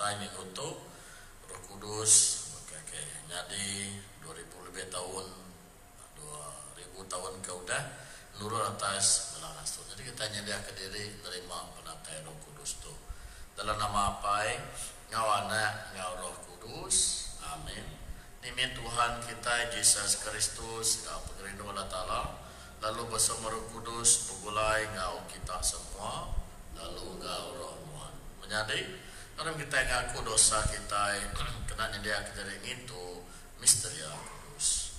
tai mengutuk Roh Kudus oke jadi 2000 lebih tahun 2000 tahun ke udah nurul atas melaras tuh. Jadi kita nyedia ke diri terima penatai Roh Kudus tuh dalam nama apa ngawana ngau Roh Kudus amin. Nimi Tuhan kita Yesus Kristus ngau pengerindu Allah Ta'ala lalu bersama Roh Kudus begulai ngau kita semua lalu ngau Roh Tuhan menjadi orang kita ngaku dosa kita kena nyedia ke diri itu misteri Kudus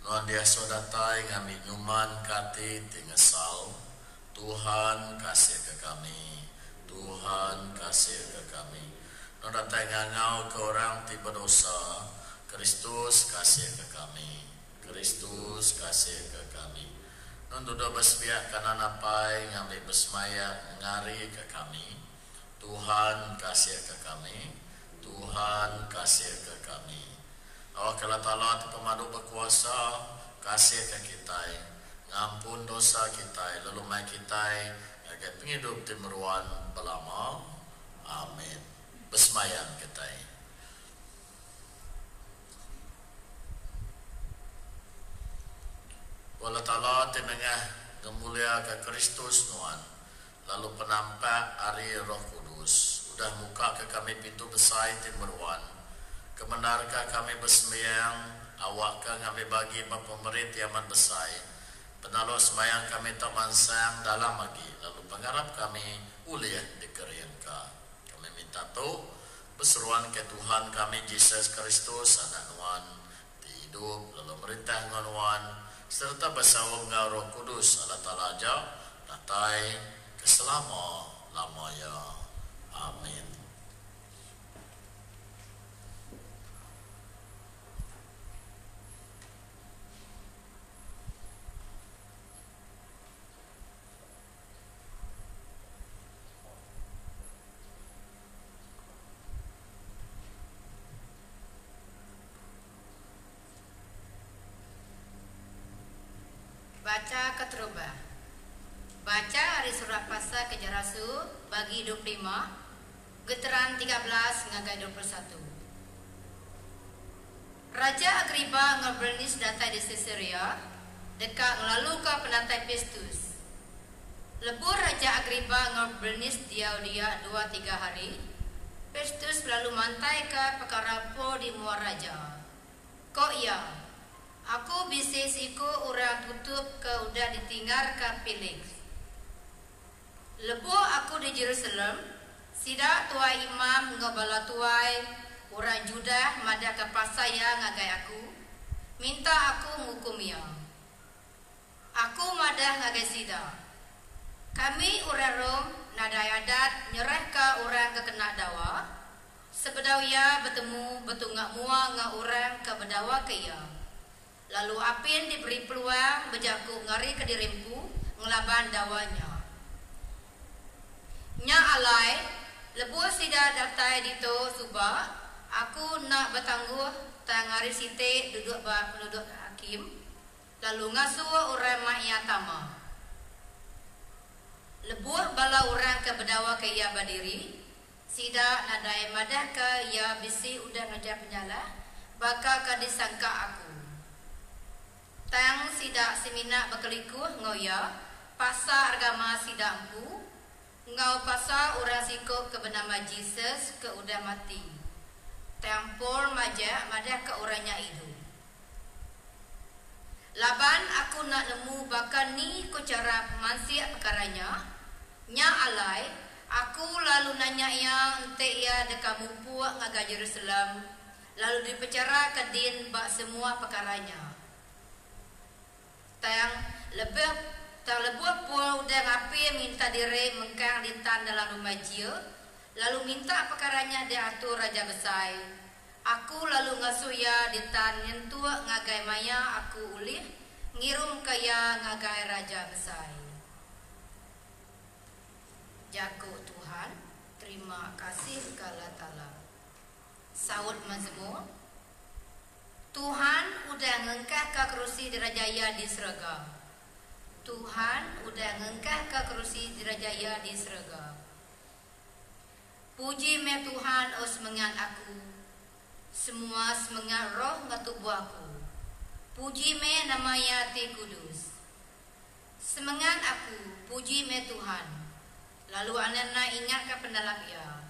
Nuan dia sodatai ngami nyuman kati tingesal Tuhan kasih ke kami Tuhan kasih ke kami Nuan datai ngangau ke orang tiba dosa Kristus kasih ke kami Kristus kasih ke kami Nuan duda bersebiak kanan apai ngami bersemaya ngari ke kami Tuhan kasih ke kami Tuhan kasih ke kami Allah Ta'ala pemadu berkuasa kasih ke kita ngampun dosa kita lalu mai kita agar penghidup timuruan belama amin bersemayam kita Allah Ta'ala tenengah gemulia ke Kristus nuan lalu penampak hari Roh Kudus udah muka ke kami pintu besar timuruan kebenarkah kami bersembahyang awakkah kami bagi pemerit yaman besar penalo sembahyang kami tak mansang dalam lagi lalu pengharap kami uliah dikerianka kami minta tu berseruan ke Tuhan kami Yesus Kristus anak nuan hidup lalu merintah nuan serta bersawung ngau Roh Kudus Allah Ta'ala aja natai keselama lamanya amin. Baca Keteruba. Baca hari surat pasal Kejarasu bagi 25 Getaran 13 ngagai 21. Raja Agriba ngebernis datai di Caesarea dekat ngelalu ke penatai Festus. Lebur Raja Agriba ngebernis dia 2-3 hari. Festus lalu mantai ke perkara po di muar raja. Kok ya? Aku bisnis iku orang tutup ke udah ditinggal ke Felix. Lebu aku di Jerusalem, sida tua imam ngabala tuai orang Judah mada ke pasaya ngagai aku, minta aku ngukum ya. Aku mada ngagai sida. Kami orang Rom nada adat nyerah ke orang ke kena dawa, sebedau ya bertemu betungak mua nga orang ke bedawa ke ya. Lalu apin diberi peluang berjaku ngari ke dirimpu ngelaban dawanya. Nya alai lebu sida datai dito suba aku nak bertangguh tangari site duduk penduduk hakim lalu ngasuh orang maknya tama. Lebuh bala orang ke bedawa ke ia badiri sida nadai madah ke ia bisi udah ngajak penyalah bakal ke disangka aku. Tang sida semina berkelikuh ngoya pasar agama sida empu ngau pasar orang sikuk ke bernama Jesus ke udah mati tempor maja madah ke orangnya itu laban aku nak nemu bakal ni ku cara mansiak perkaranya nya alai aku lalu nanya ya ente ya dekat mumpu ngaga Jerusalem lalu dipecara ke din bak semua perkaranya tayang lebih terlebuh pun udah ngapi minta diri mengkang dintan dalam rumah jia lalu minta perkaranya diatur raja besar aku lalu ngasuh ya dintan nyentuh ngagai maya aku ulih ngirum kaya ngagai raja besar. Jago Tuhan terima kasih Allah Ta'ala. Saud Mazmur Tuhan udah ngengkah ke kerusi dirajaya di Serga. Tuhan udah ngengkah ke kerusi dirajaya di Serga. Puji me Tuhan, oh semangat aku, semua semangat roh ngatubuh aku. Puji me namanya Ti Kudus. Semangat aku, puji me Tuhan. Lalu anana ingat ke pendalap ya.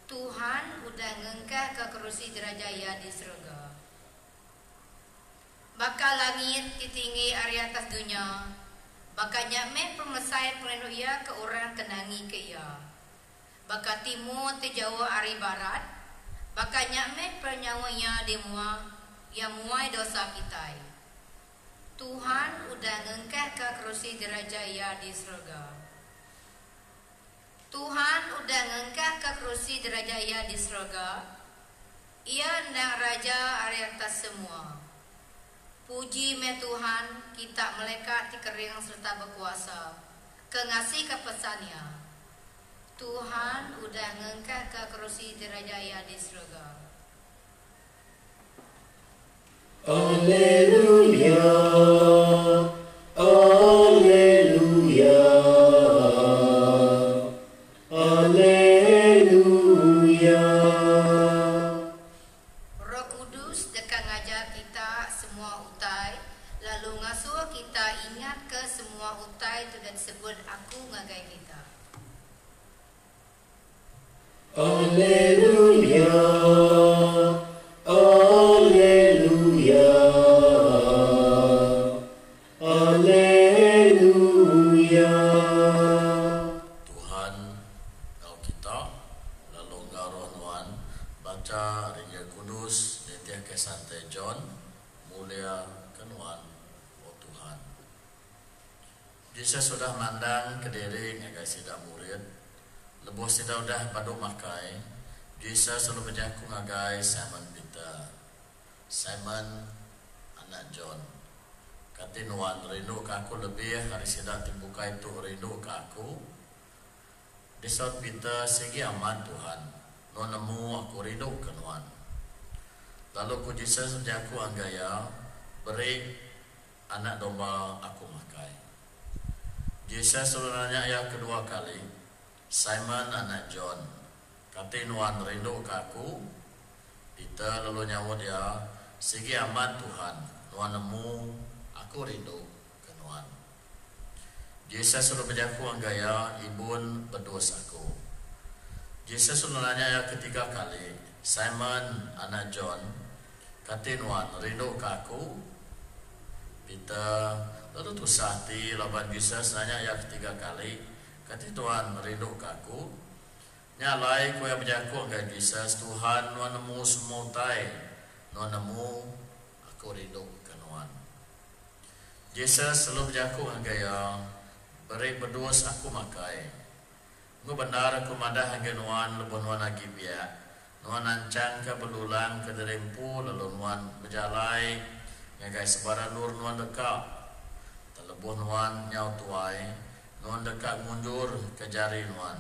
Tuhan udah ngengkah ke kerusi derajaya di surga. Bakal langit ditinggi area atas dunia. Bakal nyakme pemesai pelindung ia ke orang kenangi ke ia. Bakal timur te Jawa ari barat. Bakal nyakme pernyawanya di mua yang muai dosa kita. Tuhan udah ngengkah ke kerusi derajaya di surga. Tuhan udah ngengkah ke kerusi derajaya di surga. Ia ndang raja area atas semua. Puji me Tuhan, kita melekat di kering serta berkuasa, kengasih kepesannya. Tuhan udah ngengkah ke kerusi derajaya di surga. Alleluia, Alleluia, Alleluia. Roh Kudus dekat ngajar kita semua utai, lalu ngasuh kita ingat ke semua utai itu dan sebut aku ngagai kita. Alleluia, Alleluia, Alleluia. Tuhan kau kita lalu ngaro nuan baca Injil Kudus netiah ke Santai John mulia kenuan oh Tuhan. Yesus sudah mandang ke diri ngagai sida murid lebuh sida udah padu makai. Yesus selalu berjaku ngagai Simon Peter, Simon anak John. Kati nuan rindu ke aku lebih hari sida timbuka itu rindu ke aku. Disot Peter segi aman Tuhan, no nemu aku rindu ke nuan. Lalu ku Yesus berjaku anggaya beri anak domba aku makai. Yesus selalu nanya yang kedua kali, Simon anak John, kati nuan rindu ke aku. Peter lalu nyawut ya, segi aman Tuhan, nuan nemu aku rindu ke nuan. Yesus selalu berjaku anggaya ibun berdos aku. Yesus selalu nanya ya ketiga kali, Simon anak John, kati nuan rindu ke aku. Peter lalu tusahti lawan Yesus nanya ya ketiga kali, kati Tuhan rindu ke aku. Nyalai ku yang berjaku anggai Yesus, Tuhan nuan nemu semua tai, nuan nemu aku rindu ke nuan. Yesus selalu berjaku anggai beri berdos aku makai. Ngu benar aku madah anggai nuan lebuh nuan lagi biak. Nuan ancang ke belulang ke derimpu lalu nuan berjalai ngagai sebarang nur nuan dekat. Terlebuh nuan nyau tuai. Nuan dekat mundur ke jari nuan.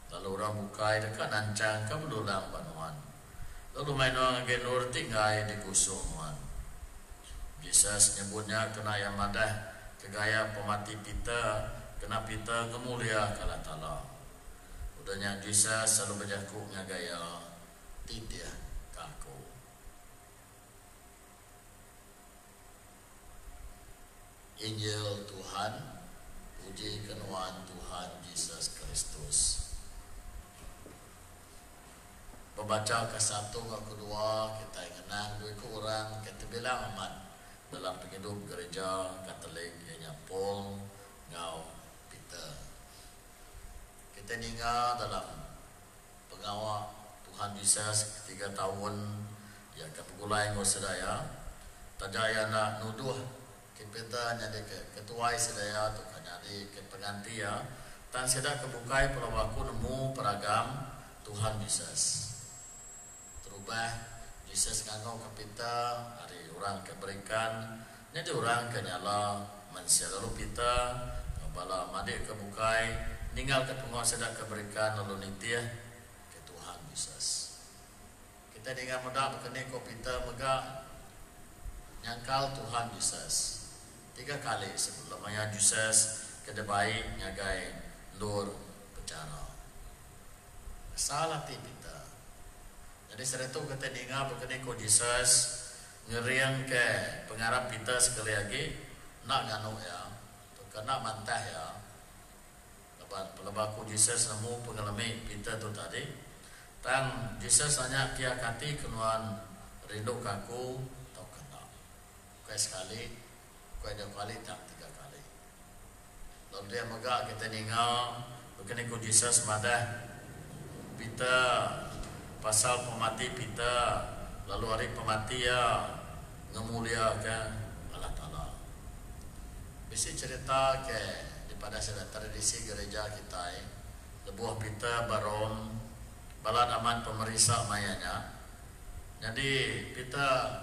Lalu orang bukai dekat nancang ke belulang pa nuan. Lalu main nuan ngagai nur tinggai di kusung nuan. Yesus nyebutnya kena yang madah kegaya pemati Peter, kena Peter kemulia kala tala. Udahnya Yesus selalu berjaku ngagaya titia kaku. Injil Tuhan. Puji kenuan Tuhan Yesus Kristus. Membaca ke satu ke kedua kita ingenang dua kurang kita bilang amat dalam penghidup gereja Katolik ianya Paul ngau Peter. Kita ingat dalam pengawal Tuhan Yesus 3 tahun ya kepulai ngau sedaya tajaya nak nuduh kita nyadi ketuai sedaya tu nyadi ke pengganti ya tan sedaya kebukai pelawaku nemu peragam Tuhan Yesus terubah Yesus ngangau ke kita hari orang keberikan nyadi orang kenyala manusia lalu kita bala madik kebukai ninggal ke pengawal sedaya keberikan lalu nitia ke Tuhan Yesus kita dengan mudah berkenik ko kita megah nyangkal Tuhan Yesus 3 kali sebelum maya Yesus kedebai nyagai lur bicara. salah ti pita. Jadi seretu kata dengar begini ko Jesus ngeriang ke pengarap pita sekali lagi nak nganu ya, kena mantah ya. Lepas ku Jesus nemu pengalami pita tu tadi, tang Jesus nanya kia kati kenuan rindu kaku tau kena. Kau sekali, kau 2 kali, tak 3 kali. Lalu dia megak kita dengar begini ku Jesus madah pita pasal pemati pita, lalu hari pemati ya ngemuliakan Allah Ta'ala. Bisa cerita ke pada tradisi gereja kita lebuah pita baron balad aman pemeriksa mayanya. Jadi pita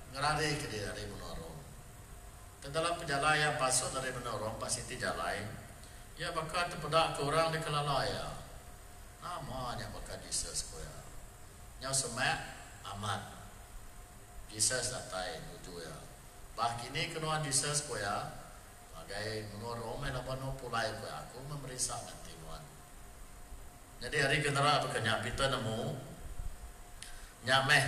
ngerari ke dari menorong. Dalam perjalanan pasuk dari menorong pas itu jalan, ya bakal terpedak ke orang di kelalaya. Namanya bakal Jesus ko ya. Nyau semak amat. Jesus datai tuju ya. Bah kini kenuan Jesus ko ya. Bagai menorong menapano pulai ko aku memeriksa nanti muan. Jadi hari kenara bekerja pita nemu nyameh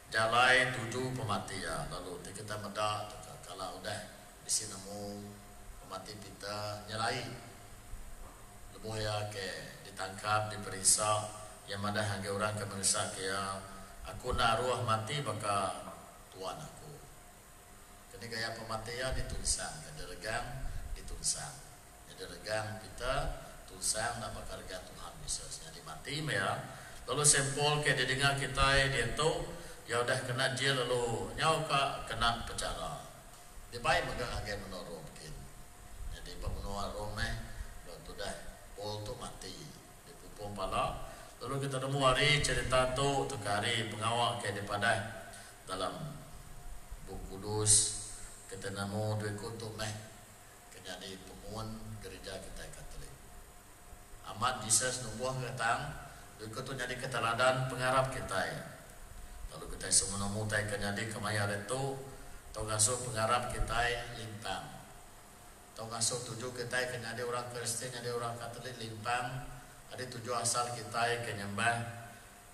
jalai 7 pemati ya. Lalu kita meda kalau udah di sini nemu pemati pita nyalai lebuh ya ke ditangkap diperiksa yang ada hangga orang ke merisa ke ya aku nak ruah mati baka tuan aku. Ini gaya pematian ditulisang, kederegang ditulisang, kederegang kita tulisang nak bakal regang Tuhan Yesus. Jadi mati ya. Lalu sempol ke didengar kita dia tu, ya udah kena jail lalu nyau ka kena penjara. Dia baik megang agen menorong mungkin. Jadi pemenuhan romeh, lalu dah pol tu mati, dipupung pala. Lalu kita nemu hari cerita tu hari pengawal ke daripada dalam buku kudus. Kita nemu 2 kutub kenyadi pemuan gereja kita Katolik. Amat Jesus nubuah ketang 2 kutub jadi keteladan pengarap kita. Lalu kita semua nemu tay kenyadi kemaya itu tau ngasuh pengarap kita limpang. Tau ngasuh 7 kita kenyadi orang Kristen jadi orang Katolik limpang. Ada 7 asal kita kenyembah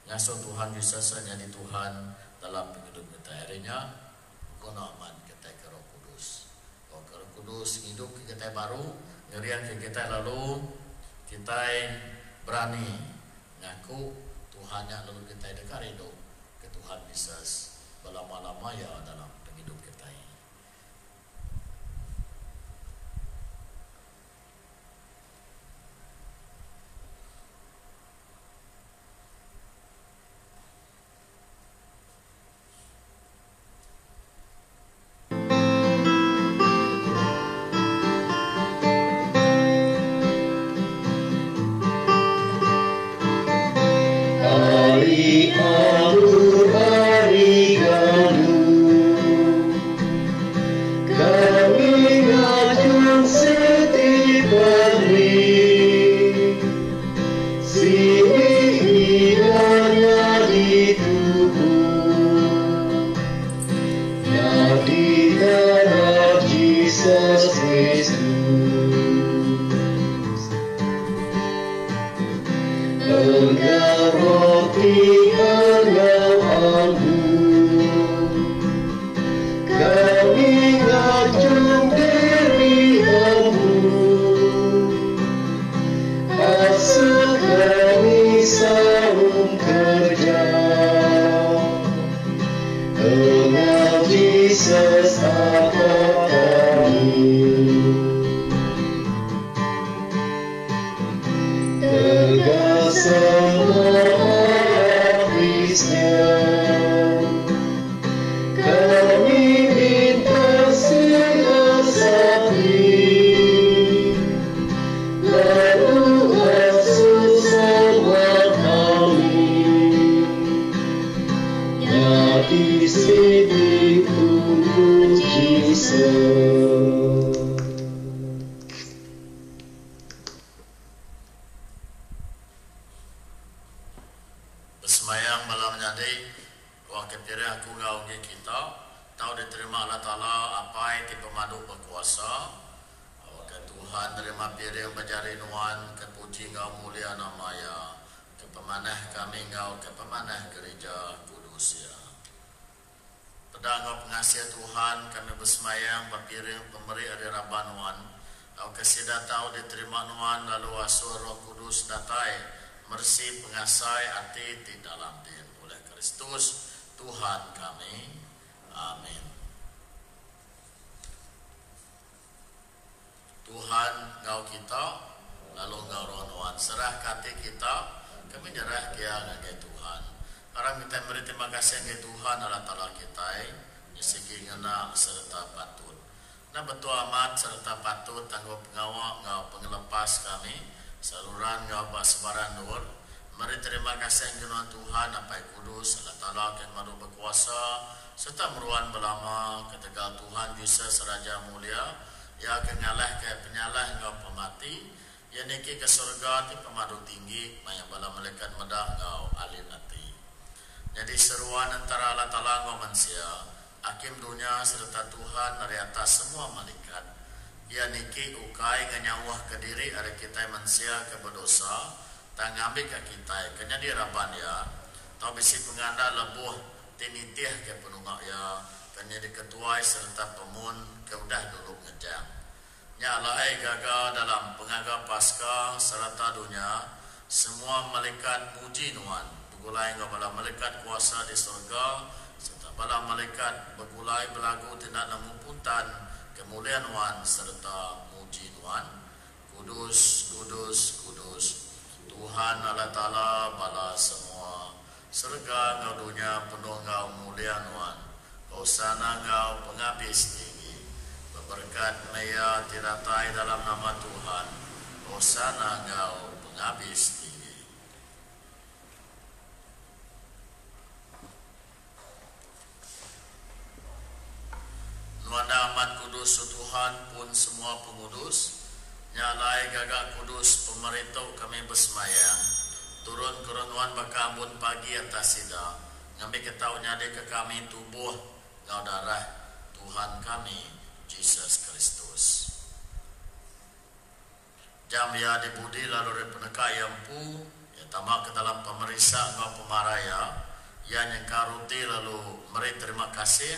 ngasuh Tuhan Yesus jadi Tuhan dalam hidup kita. Akhirnya kono aman Kudus hidup kita baru ngerian ke kita lalu kita berani ngaku Tuhannya lalu kita dekat hidup ke Tuhan Yesus berlama-lama ya dalam hidup kita. Bersemayang malam nyadi wakil kira aku ngau kita tahu diterima Allah Ta'ala apa itu pemadu berkuasa wakil Tuhan terima piring berjari nuan kepuji ngau mulia namanya kepemanah kami ngau kepemanah gereja kudus ya. Pada ngau pengasih Tuhan kami bersemayang papiring pemberi ada Rabanuan. Au kasih datau diterima nuan lalu asur Roh Kudus datai mersi pengasai hati di dalam din oleh Kristus Tuhan kami. Amin. Tuhan ngau kita lalu ngau ronuan serah kati kita kami nyerah kia ngagai Tuhan. Orang kita beri terima kasih ngagai Tuhan Allah Ta'ala kita segi ngena serta patut. Nah betul amat serta patut tanggup pengawal ngau pengelepas kami saluran ngau bak sebaran nur. Mari terima kasih dengan Tuhan apa kudus Allah Ta'ala yang mahu berkuasa serta meruan belama ketegal Tuhan Yesus Raja mulia ya kengalah ke penyalah ngau pemati ya niki ke surga ti pemadu tinggi maya bala malaikat medah ngau alin hati. Jadi seruan antara Allah Ta'ala ngau manusia hakim dunia serta Tuhan dari atas semua malaikat ya niki ukai nganyawah ke diri ada kita manusia ke berdosa tak ngambil ke kita kena diraban ya tau bisi penganda lebuh tinitih ke penungak ya kena diketuai serta pemun ke udah dulu ngejang nyalai gagal dalam pengaga pasca serta dunia semua malaikat muji nuan begulai ngabala malaikat kuasa di surga serta bala malaikat begulai belagu tidak namumputan kemuliaan nuan serta muji nuan kudus kudus kudus Tuhan Allah Ta'ala bala semua serga ngau dunia penuh ngau mulia nuan kau sana ngau penghabis tinggi berkat maya tiratai dalam nama Tuhan kau sana ngau penghabis tinggi. Nuan amat kudus Tuhan pun semua pengudus nyalai gagak kudus pemerintah kami bersemayang turun kerenuan bakambun pagi atas sida ngambil ketahunya ke kami tubuh ngau darah Tuhan kami Yesus Kristus jam ya dibudi lalu repeneka yampu ya tamak ke dalam pemeriksa ngau pemaraya ya nyengkaruti lalu meri terima kasih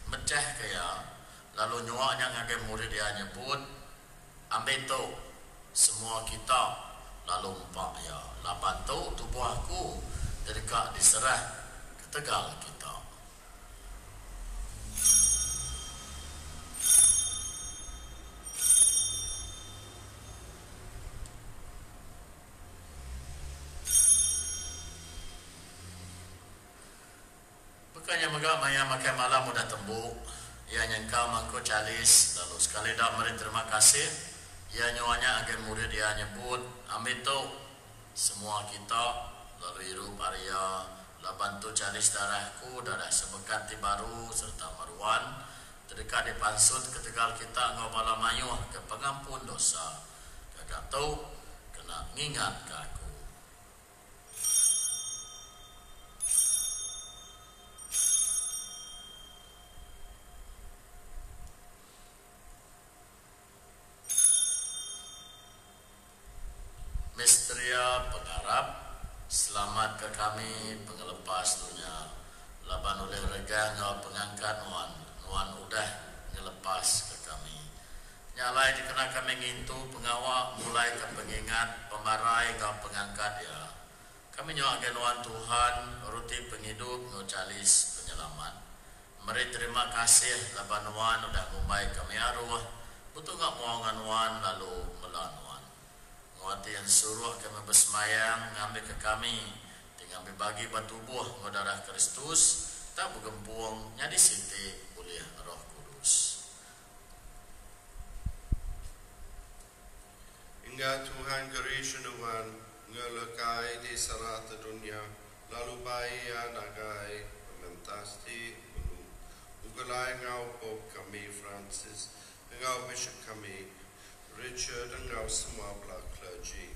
mecah kaya lalu nyuaknya ngagai murid dia nyebut ambil tu semua kita lalu empat ya 8 tu tubuh aku dekat diserah ke tegal kita. Bukannya megak maya makai malam mudah tembuk ia nyengkau mangko calis lalu sekali dah meri terima kasih ia nyawanya agen murid dia nyebut ambil tu semua kita lalu iru paria labantu calis darahku darah sebekat ti baru serta maruan terdekat di pansut ketegal kita ngau bala mayuh ke pengampun dosa kagak tu kena ngingat ke aku. Mistria pengharap selamat ke kami pengelepas dunia laban oleh rega ngau pengangkat nuan udah ngelepas ke kami nyalai dikena kami ngintu pengawak mulai ke pengingat pemarai ngau pengangkat ya kami nyawak nuan Tuhan ruti penghidup ngau calis penyelamat meri terima kasih laban nuan udah ngumbai kami arwah butuh ngak muangan nuan lalu melanuan Ngawati yang suruh kami bersemayang ngambil ke kami ngambil bagi batu buah darah Kristus tak bergempung nyadi siti oleh Roh Kudus. Hingga Tuhan kerisnuan ngelekai di serata dunia lalu bayi nagai mementas di gunung ugalai ngau Pope kami Francis ngau Bishop kami Richard engkau semua belah clergy.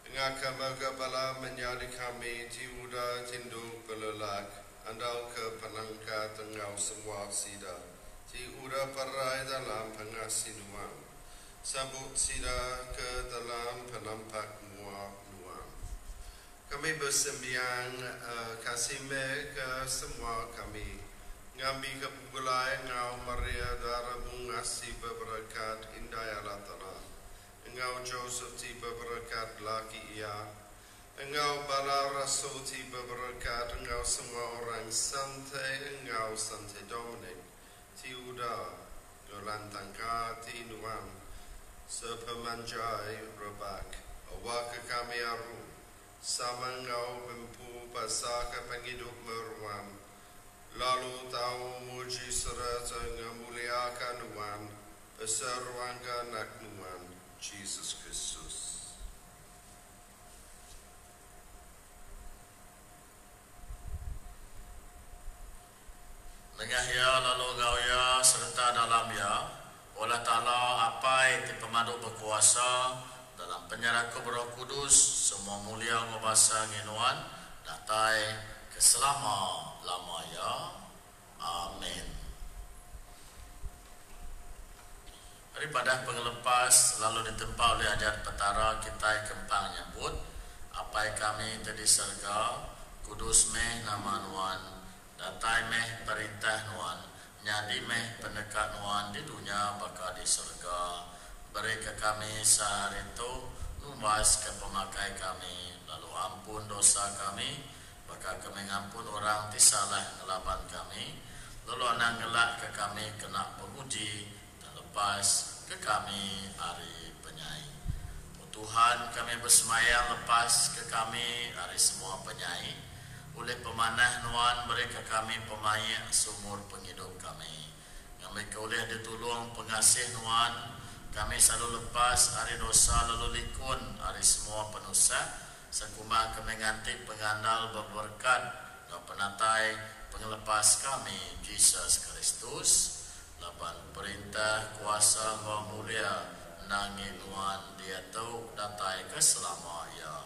Engkau kemoga bala menjadi kami tiuda tinduk belelak andau ke penangkat engkau semua sida tiuda perai dalam pengasinuan sabut sida ke dalam penampak muak nuan Kami bersembiang kasih ke semua kami. Ngambi kepugulai Engau Maria Dara Bungasi berberkat indah Allah Ta'ala. Engau Joseph ti berberkat laki ia. Engau Bala Rasul ti berberkat. Engau semua orang santai. Engau santai Dominic ti Uda. Golantangka ti Nuan. Sepemanjai Rebak. Awak kami aru. Sama engau bempu pasaka penghidup meruan. Lalu tahu muji serta memuliakan Tuhan beserwangga anak Tuhan Yesus Kristus. Mengahya lalu gauya serta dalam ya Allah Ta'ala apai ti pemadu berkuasa dalam penyerahku Roh Kudus semua mulia ngobasa nginuan datai keselama-lama ya. Amin. Daripada pengelepas lalu ditempa oleh ajar petara kita kempang nyebut apai kami tadi serga kudus meh nama nuan datai meh perintah nuan nyadi meh pendekat nuan di dunia bakal di surga beri ke kami sehari itu lumas ke pemakai kami lalu ampun dosa kami bakal kami ngampun orang ti salah ngelaban kami lalu anak ngelak ke kami kena penguji dan lepas ke kami hari penyai. Tuhan kami bersemayang lepas ke kami hari semua penyai oleh pemanah nuan beri ke kami pemaya sumur penghidup kami kami oleh ditulung pengasih nuan kami selalu lepas hari dosa lalu likun hari semua penusa sekumbang kami nganti pengandal berberkat dan penatai pengelepas kami Yesus Kristus laban perintah kuasa wa mulia nangin nuan dia tahu datai keselama ya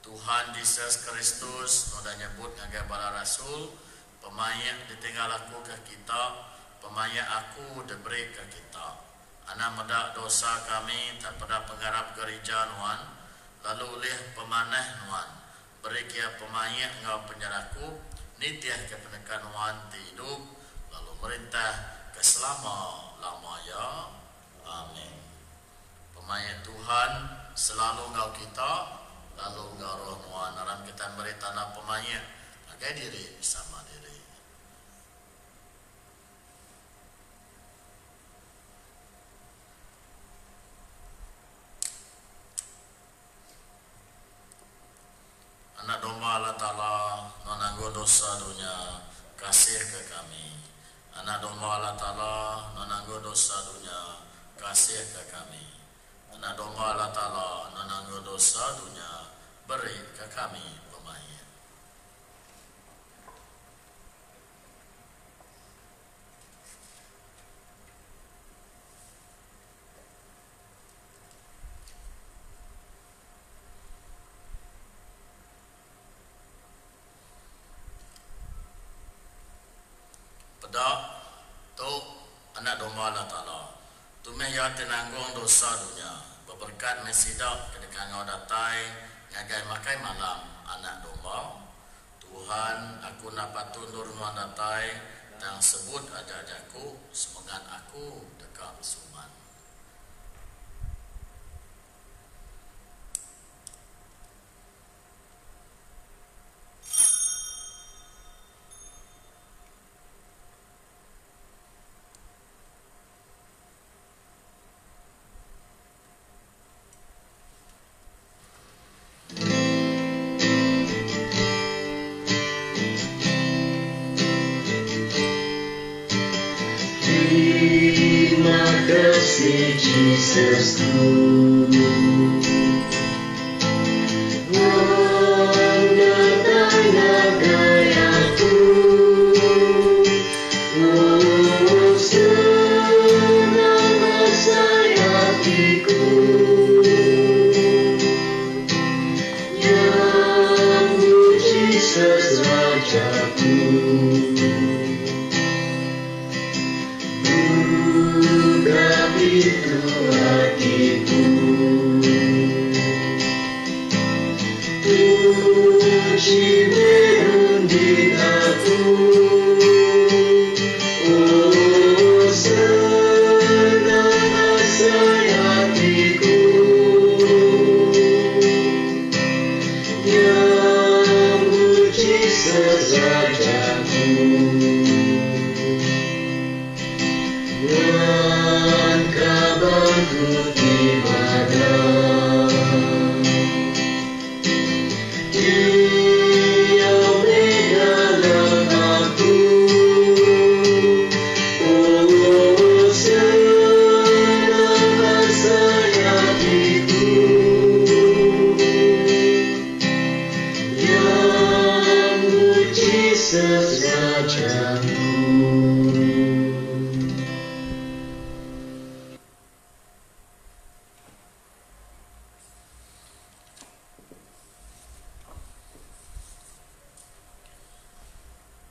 Tuhan Yesus Kristus noda nyebut ngagai bala rasul pemaya ditinggal aku ke kita pemaya aku diberi ke kita anak medak dosa kami tak pada pengharap gereja nuan lalu oleh pemanah nuan beri kia pemaya ngau penyerahku nitiah ke penekan nuan hidup lalu merintah keselama-lama ya. Amin. Pemaya Tuhan selalu ngau kita lalu ngau roh nuan aram kita beri tanah pemaya agai diri sama diri. Anak domba Allah Ta'ala nonanggo dosa dunia kasih ke kami. Anak domba Allah Ta'ala nonanggo dosa dunia kasih ke kami. Anak domba Allah Ta'ala nonanggo dosa dunia beri ke kami pemaya. Pedak tu anak domba Allah Ta'ala tumeh ya tenanggung dosa dunia berberkat mesidak kedekat ngau datai ngagai makai malam anak domba Tuhan aku nak tundur nuan datai dan sebut aja-ajaku semoga aku dekat suman. Terima kasih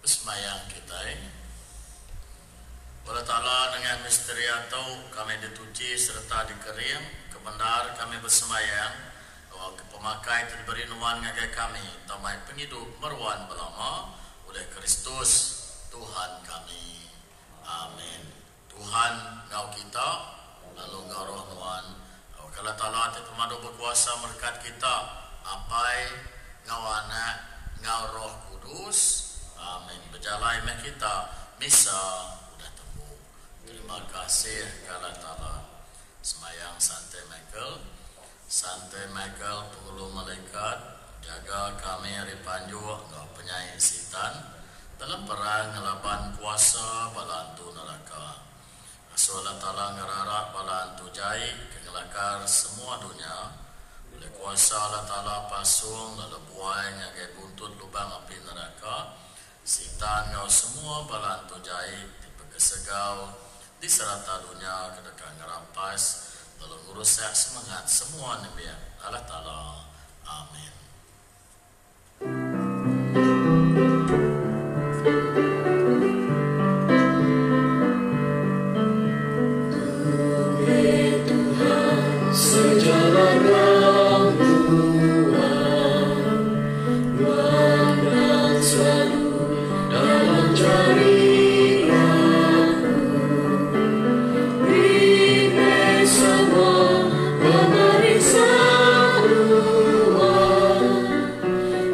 Semayang kita Allah Ta'ala dengan misteri atau kami dituji serta dikering kebendar kami bersemayang bahwa pemakai terberi nuan ngagai kami tamai penghidup meruan belama oleh Kristus Tuhan kami. Amin. Tuhan ngau kita lalu ngau roh nuan kalau Ta'ala pemadu berkuasa berkat kita apai ngau anak ngau roh kudus. Amin. Berjalan dengan kita misa udah temu. Terima kasih kepada Allah. Semayang Santai Michael. Santai Michael penghulu malaikat jaga kami hari panju ngau penyai setan dalam perang ngelaban kuasa balantu neraka. Asu Allah Ta'ala ngararak balantu jai kengelakar semua dunia. Oleh kuasa Allah Ta'ala pasung lalu buai ngagai buntut lubang api neraka. Sitan ngau semua balantu jahit dipegesegau di serata dunia kedekat ngerampas lalu ngurusak semangat semua nabi Allah Ta'ala. Amin. Tuhan sejalan dan selalu dalam jari aku bina semua memeriksa Tuhan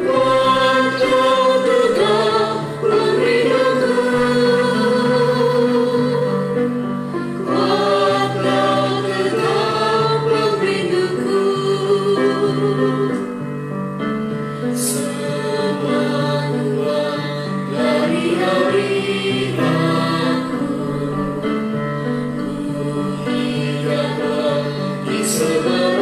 waktu tegak perinduku waktu tegak perinduku Sebab